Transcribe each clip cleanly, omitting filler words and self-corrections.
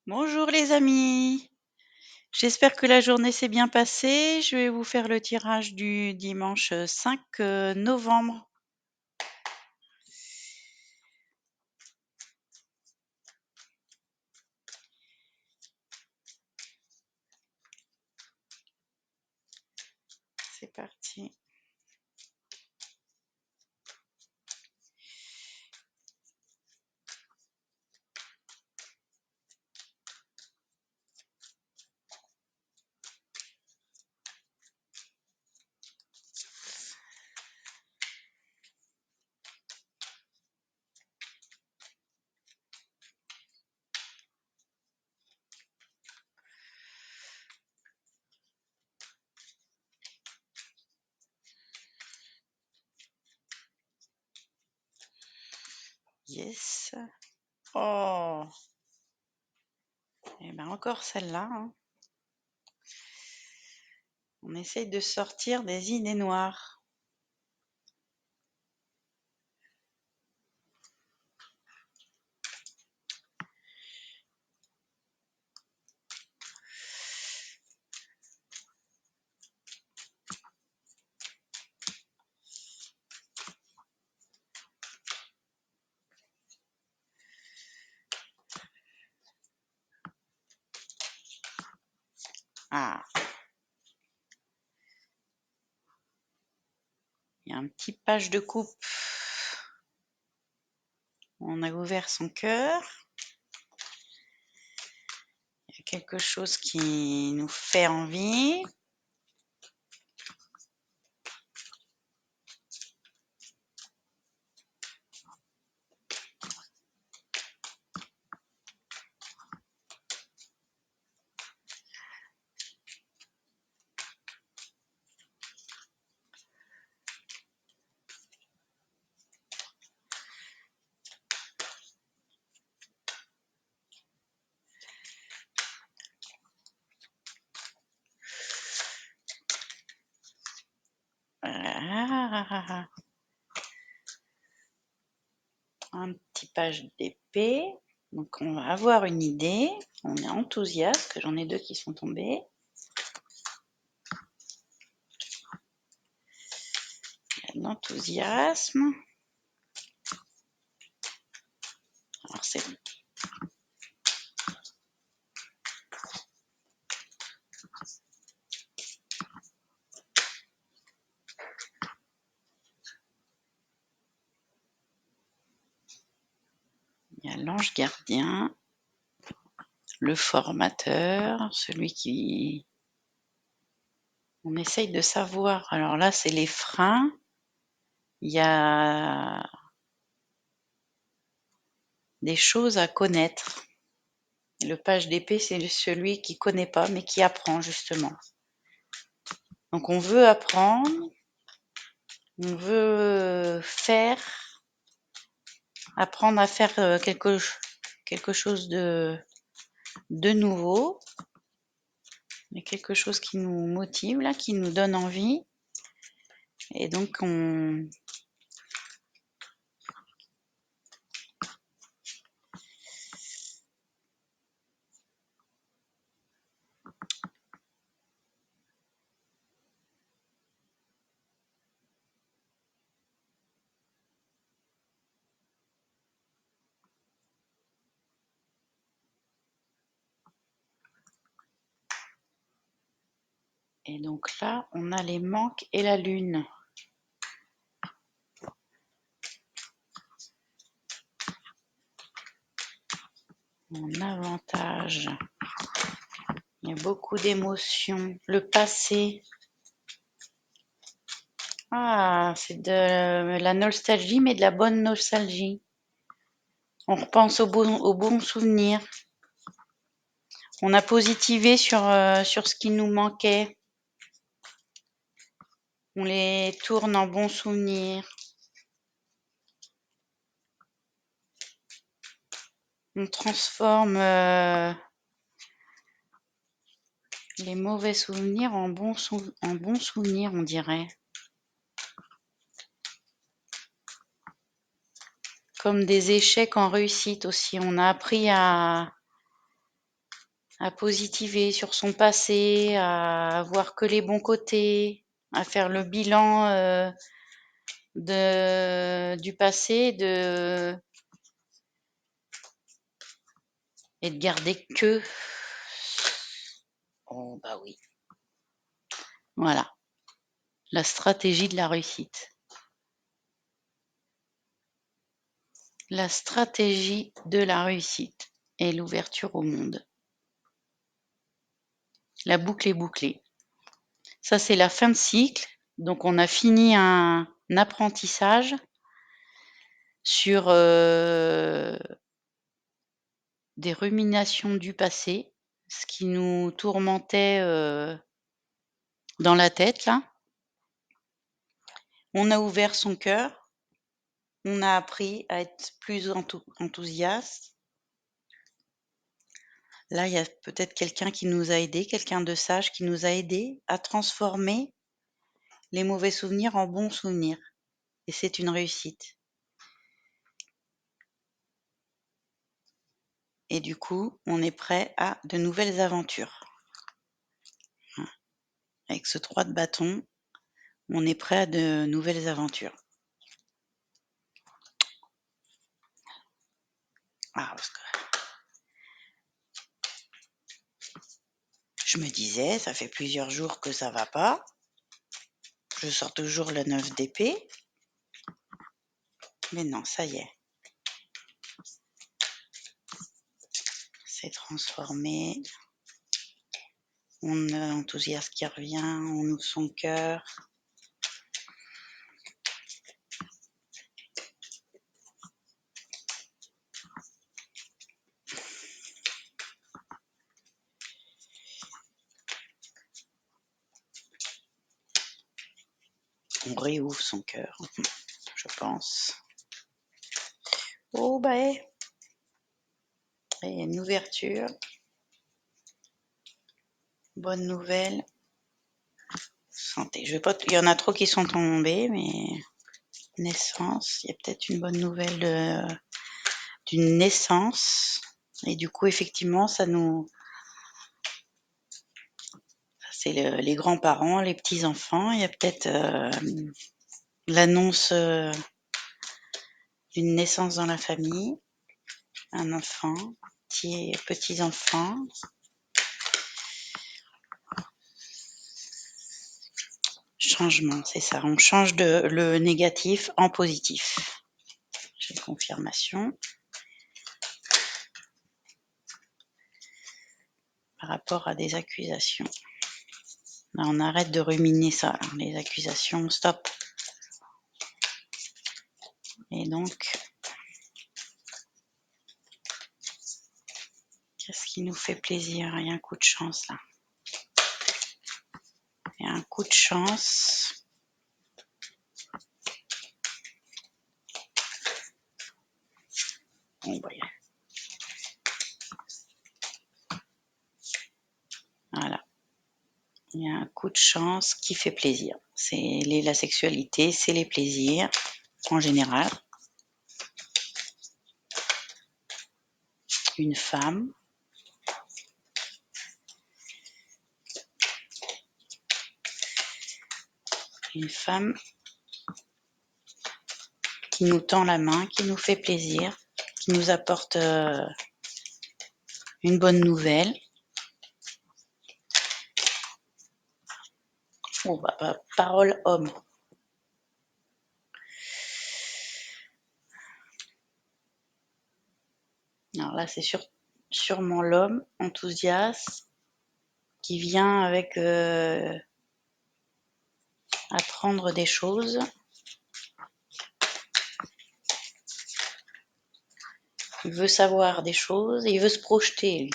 Bonjour les amis, j'espère que la journée s'est bien passée. Je vais vous faire le tirage du dimanche 5 novembre. C'est parti. Yes. Oh, et bien encore celle-là, hein. On essaye de sortir des idées noires. Ah, il y a un petit page de coupe. On a ouvert son cœur. Il y a quelque chose qui nous fait envie. Ah, un petit page d'épée. Donc on va avoir une idée. On est enthousiaste, que j'en ai deux qui sont tombés. Il y a de l'enthousiasme. Alors c'est bon. Il y a l'ange gardien, le formateur, celui qui... On essaye de savoir. Alors là, c'est les freins. Il y a des choses à connaître. Le page d'épée, c'est celui qui connaît pas, mais qui apprend justement. Donc on veut apprendre, on veut apprendre à faire quelque chose de nouveau, mais quelque chose qui nous motive, là, qui nous donne envie. Et donc et donc là, on a les manques et la lune. Mon avantage. Il y a beaucoup d'émotions. Le passé. Ah, c'est de la nostalgie, mais de la bonne nostalgie. On repense aux bons souvenirs. On a positivé sur ce qui nous manquait. On les tourne en bons souvenirs. On transforme les mauvais souvenirs en bons souvenirs, on dirait. Comme des échecs en réussite aussi. On a appris à à positiver sur son passé, à voir que les bons côtés, à faire le bilan du passé et de garder que... Oh bah oui. Voilà, la stratégie de la réussite. La stratégie de la réussite et l'ouverture au monde. La boucle est bouclée. Ça, c'est la fin de cycle. Donc, on a fini un apprentissage sur des ruminations du passé, ce qui nous tourmentait dans la tête, là. On a ouvert son cœur, on a appris à être plus enthousiaste. Là, il y a peut-être quelqu'un qui nous a aidés, quelqu'un de sage qui nous a aidés à transformer les mauvais souvenirs en bons souvenirs. Et c'est une réussite. Et du coup, on est prêt à de nouvelles aventures. Avec ce 3 de bâton, on est prêt à de nouvelles aventures. Ah, parce que je me disais, ça fait plusieurs jours que ça va pas. Je sors toujours le 9 d'épée. Mais non, ça y est. C'est transformé. On a l'enthousiasme qui revient, on ouvre son cœur. On réouvre son cœur, je pense. Oh bah il y a une ouverture. Bonne nouvelle. Santé. Je vais pas. Il y en a trop qui sont tombés, mais naissance. Il y a peut-être une bonne nouvelle d'une naissance. Et du coup, effectivement, ça c'est les grands-parents, les petits-enfants. Il y a peut-être l'annonce d'une naissance dans la famille. Un enfant, petits-enfants. Changement, c'est ça. On change le négatif en positif. J'ai une confirmation. Par rapport à des accusations. Là, on arrête de ruminer ça, hein, les accusations, stop. Et donc, qu'est-ce qui nous fait plaisir? Il y a un coup de chance là. Il y a un coup de chance. Bon, bah, voilà. Il y a un coup de chance qui fait plaisir. C'est la sexualité, c'est les plaisirs en général. Une femme. Une femme qui nous tend la main, qui nous fait plaisir, qui nous apporte une bonne nouvelle. Oh, bah, parole homme. Alors là, c'est sûrement l'homme enthousiaste qui vient avec apprendre des choses. Il veut savoir des choses, il veut se projeter.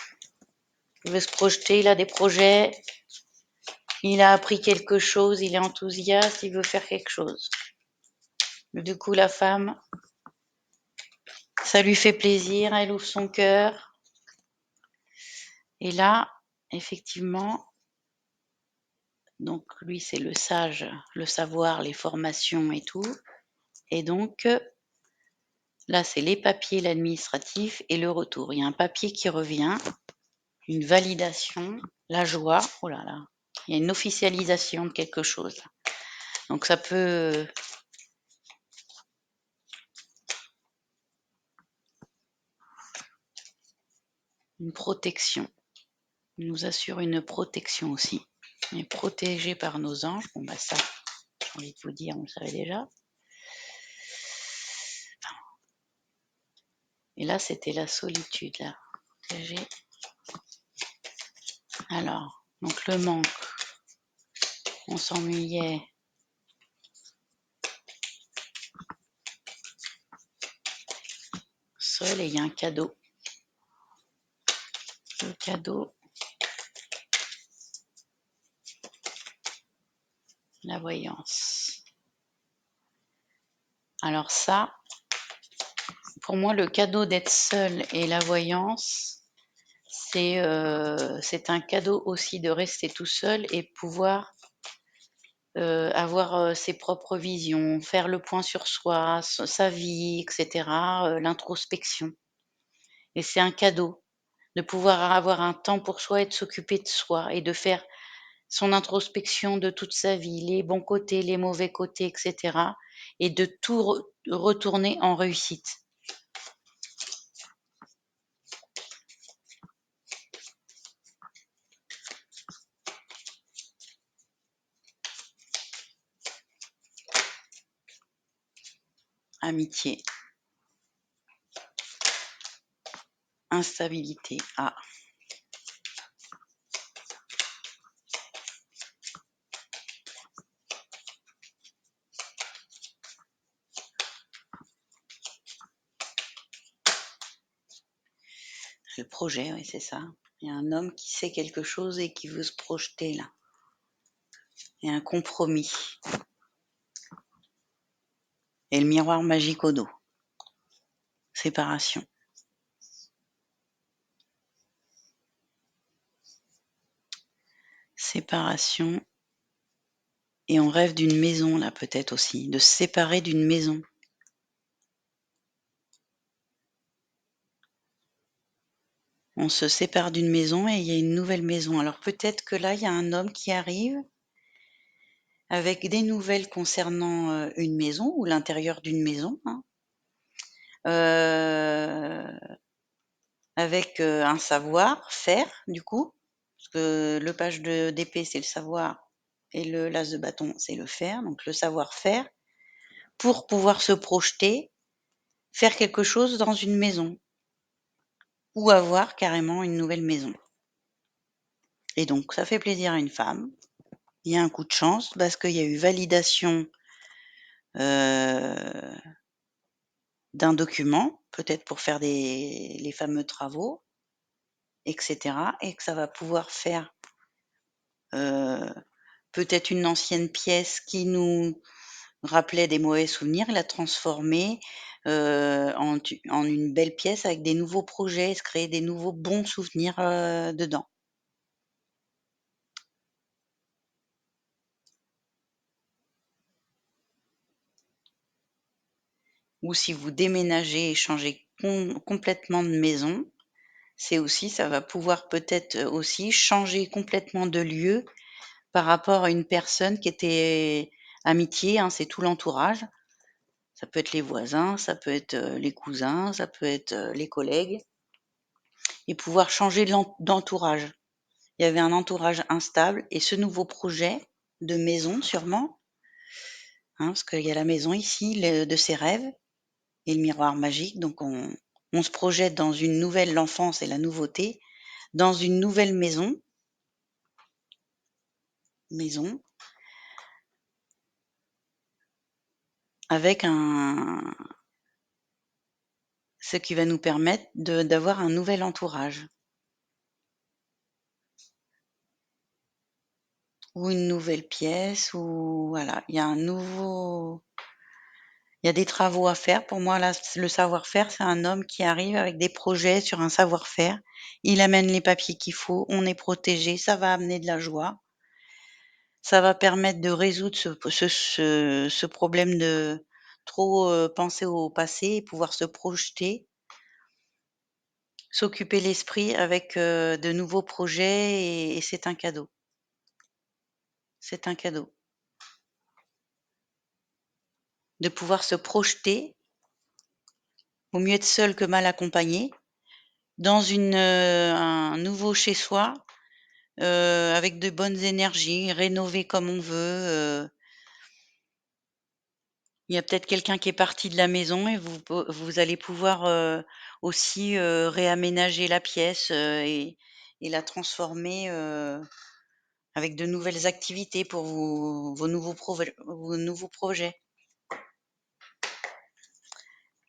Il veut se projeter, il a des projets, il a appris quelque chose, il est enthousiaste, il veut faire quelque chose. Du coup, la femme, ça lui fait plaisir, elle ouvre son cœur. Et là, effectivement, donc lui, c'est le sage, le savoir, les formations et tout. Et donc, là, c'est les papiers, l'administratif et le retour. Il y a un papier qui revient. une validation, la joie. Oh là là, il y a une officialisation de quelque chose. Donc ça peut... Une protection. Il nous assure une protection aussi. On est protégé par nos anges. Bon, bah ça, j'ai envie de vous dire, on le savait déjà. Et là, c'était la solitude, là. Protégé. Alors, donc le manque. On s'ennuyait. Seul, et il y a un cadeau. Le cadeau. La voyance. Alors ça, pour moi, le cadeau d'être seul et la voyance, c'est un cadeau aussi de rester tout seul et pouvoir avoir ses propres visions, faire le point sur soi, sa vie, etc., l'introspection. Et c'est un cadeau de pouvoir avoir un temps pour soi et de s'occuper de soi et de faire son introspection de toute sa vie, les bons côtés, les mauvais côtés, etc., et de tout retourner en réussite. Amitié. Instabilité. Ah, le projet, oui, c'est ça. Il y a un homme qui sait quelque chose et qui veut se projeter là. Il y a un compromis. Et le miroir magique au dos. Séparation. Séparation. Et on rêve d'une maison, là, peut-être aussi, de se séparer d'une maison. On se sépare d'une maison et il y a une nouvelle maison. Alors peut-être que là, il y a un homme qui arrive avec des nouvelles concernant une maison ou l'intérieur d'une maison, hein. Euh, avec un savoir-faire, du coup, parce que le page d'épée, c'est le savoir, et le l'as de bâton, c'est le faire, donc le savoir-faire, pour pouvoir se projeter, faire quelque chose dans une maison, ou avoir carrément une nouvelle maison. Et donc, ça fait plaisir à une femme. Il y a un coup de chance parce qu'il y a eu validation euh, d'un document, peut-être pour faire les fameux travaux, etc. Et que ça va pouvoir faire euh, peut-être une ancienne pièce qui nous rappelait des mauvais souvenirs, la transformer en une belle pièce avec des nouveaux projets, et se créer des nouveaux bons souvenirs dedans. Ou si vous déménagez et changez complètement de maison, c'est aussi, ça va pouvoir peut-être aussi changer complètement de lieu par rapport à une personne qui était amitié, hein, c'est tout l'entourage. Ça peut être les voisins, ça peut être les cousins, ça peut être les collègues, et pouvoir changer d'entourage. Il y avait un entourage instable et ce nouveau projet de maison sûrement, hein, parce qu'il y a la maison ici de ses rêves et le miroir magique, donc on se projette dans une nouvelle, l'enfance et la nouveauté, dans une nouvelle maison avec ce qui va nous permettre d'avoir un nouvel entourage ou une nouvelle pièce ou voilà, il y a des travaux à faire. Pour moi, là, le savoir-faire, c'est un homme qui arrive avec des projets sur un savoir-faire. Il amène les papiers qu'il faut, on est protégé, ça va amener de la joie. Ça va permettre de résoudre ce problème de trop penser au passé et pouvoir se projeter s'occuper l'esprit avec, de nouveaux projets et c'est un cadeau. C'est un cadeau. De pouvoir se projeter, vaut mieux être seul que mal accompagné, dans un nouveau chez soi, avec de bonnes énergies, rénover comme on veut, il y a peut-être quelqu'un qui est parti de la maison et vous allez pouvoir, aussi, réaménager la pièce, et la transformer, avec de nouvelles activités pour vos nouveaux projets.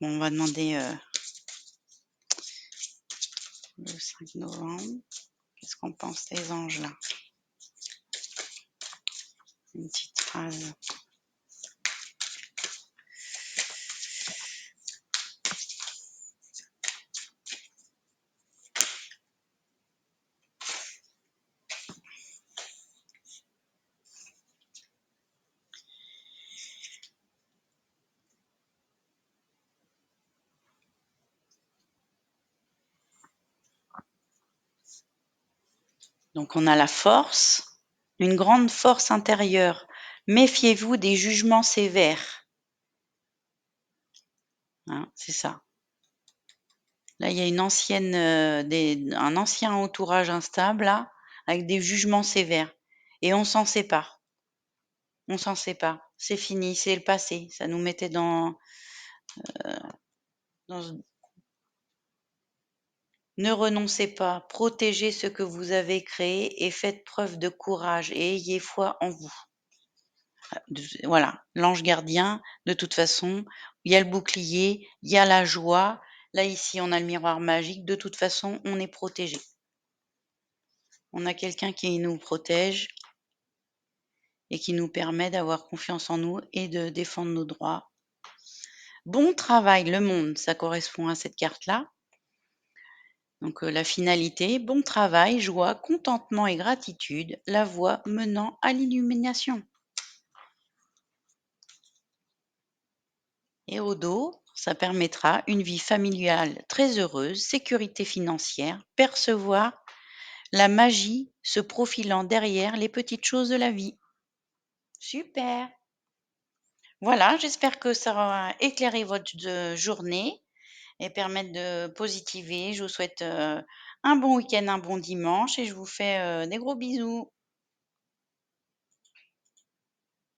Bon, on va demander, le 5 novembre. Qu'est-ce qu'on pense des anges là? Une petite phrase. Donc on a la force, une grande force intérieure. Méfiez-vous des jugements sévères. Hein, c'est ça. Là, il y a un ancien entourage instable là, avec des jugements sévères et on s'en sépare. On s'en sépare. C'est fini, c'est le passé. Ça nous mettait dans ne renoncez pas, protégez ce que vous avez créé et faites preuve de courage et ayez foi en vous. Voilà, l'ange gardien, de toute façon, il y a le bouclier, il y a la joie. Là, ici, on a le miroir magique. De toute façon, on est protégé. On a quelqu'un qui nous protège et qui nous permet d'avoir confiance en nous et de défendre nos droits. Bon travail, le monde, ça correspond à cette carte-là. Donc, la finalité, bon travail, joie, contentement et gratitude, la voie menant à l'illumination. Et au dos, ça permettra une vie familiale très heureuse, sécurité financière, percevoir la magie se profilant derrière les petites choses de la vie. Super! Voilà, j'espère que ça va éclairer votre journée et permettre de positiver. Je vous souhaite un bon week-end, un bon dimanche et je vous fais des gros bisous.